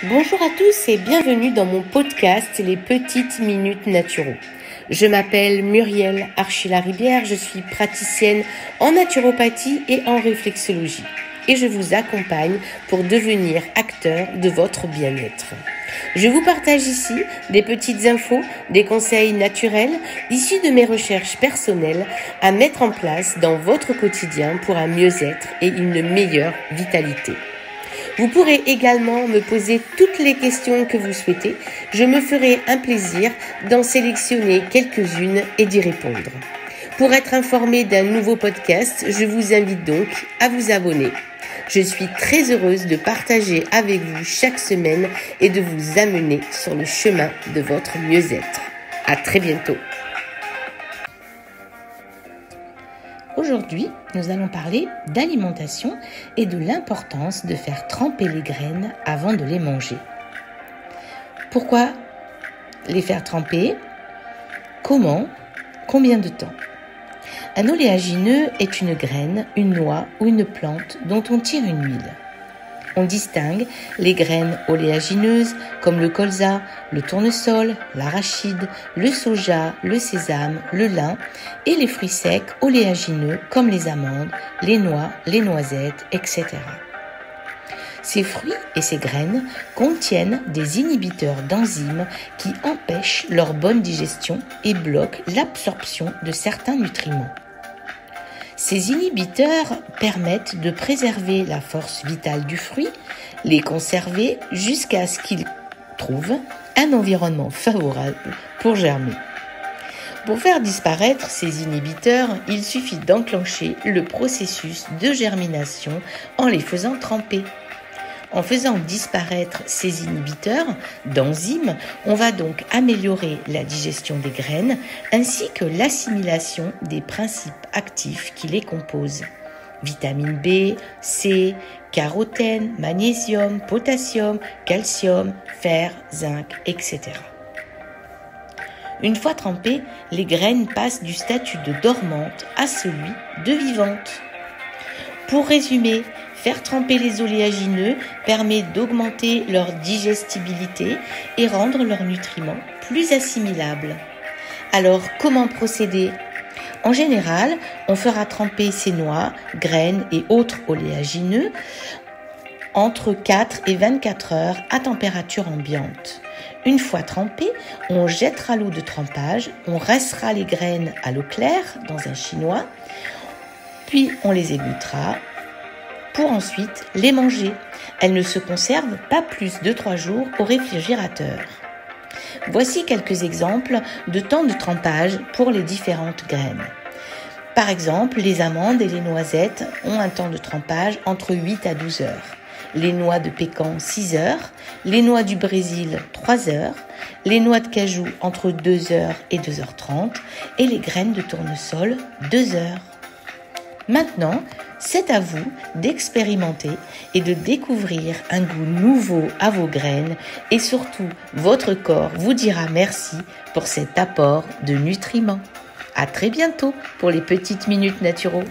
Bonjour à tous et bienvenue dans mon podcast Les Petites Minutes Naturaux. Je m'appelle Muriel Archila-Ribière, je suis praticienne en naturopathie et en réflexologie et je vous accompagne pour devenir acteur de votre bien-être. Je vous partage ici des petites infos, des conseils naturels issus de mes recherches personnelles à mettre en place dans votre quotidien pour un mieux-être et une meilleure vitalité. Vous pourrez également me poser toutes les questions que vous souhaitez. Je me ferai un plaisir d'en sélectionner quelques-unes et d'y répondre. Pour être informé d'un nouveau podcast, je vous invite donc à vous abonner. Je suis très heureuse de partager avec vous chaque semaine et de vous amener sur le chemin de votre mieux-être. À très bientôt. Aujourd'hui, nous allons parler d'alimentation et de l'importance de faire tremper les graines avant de les manger. Pourquoi les faire tremper? Comment? Combien de temps? Un oléagineux est une graine, une noix ou une plante dont on tire une huile. On distingue les graines oléagineuses comme le colza, le tournesol, l'arachide, le soja, le sésame, le lin et les fruits secs oléagineux comme les amandes, les noix, les noisettes, etc. Ces fruits et ces graines contiennent des inhibiteurs d'enzymes qui empêchent leur bonne digestion et bloquent l'absorption de certains nutriments. Ces inhibiteurs permettent de préserver la force vitale du fruit, les conserver jusqu'à ce qu'ils trouvent un environnement favorable pour germer. Pour faire disparaître ces inhibiteurs, il suffit d'enclencher le processus de germination en les faisant tremper. En faisant disparaître ces inhibiteurs d'enzymes, on va donc améliorer la digestion des graines ainsi que l'assimilation des principes actifs qui les composent. Vitamine B, C, carotène, magnésium, potassium, calcium, fer, zinc, etc. Une fois trempées, les graines passent du statut de dormante à celui de vivante. Pour résumer, faire tremper les oléagineux permet d'augmenter leur digestibilité et rendre leurs nutriments plus assimilables. Alors, comment procéder? En général, on fera tremper ces noix, graines et autres oléagineux entre 4 et 24 heures à température ambiante. Une fois trempés, on jettera l'eau de trempage, on rincera les graines à l'eau claire dans un chinois, puis on les égouttera pour ensuite les manger. Elles ne se conservent pas plus de 3 jours au réfrigérateur. Voici quelques exemples de temps de trempage pour les différentes graines. Par exemple, les amandes et les noisettes ont un temps de trempage entre 8 à 12 heures. Les noix de pécan 6 heures, les noix du Brésil 3 heures, les noix de cajou entre 2 heures et 2h30 et les graines de tournesol 2 heures. Maintenant, c'est à vous d'expérimenter et de découvrir un goût nouveau à vos graines et surtout, votre corps vous dira merci pour cet apport de nutriments. À très bientôt pour les petites minutes naturaux.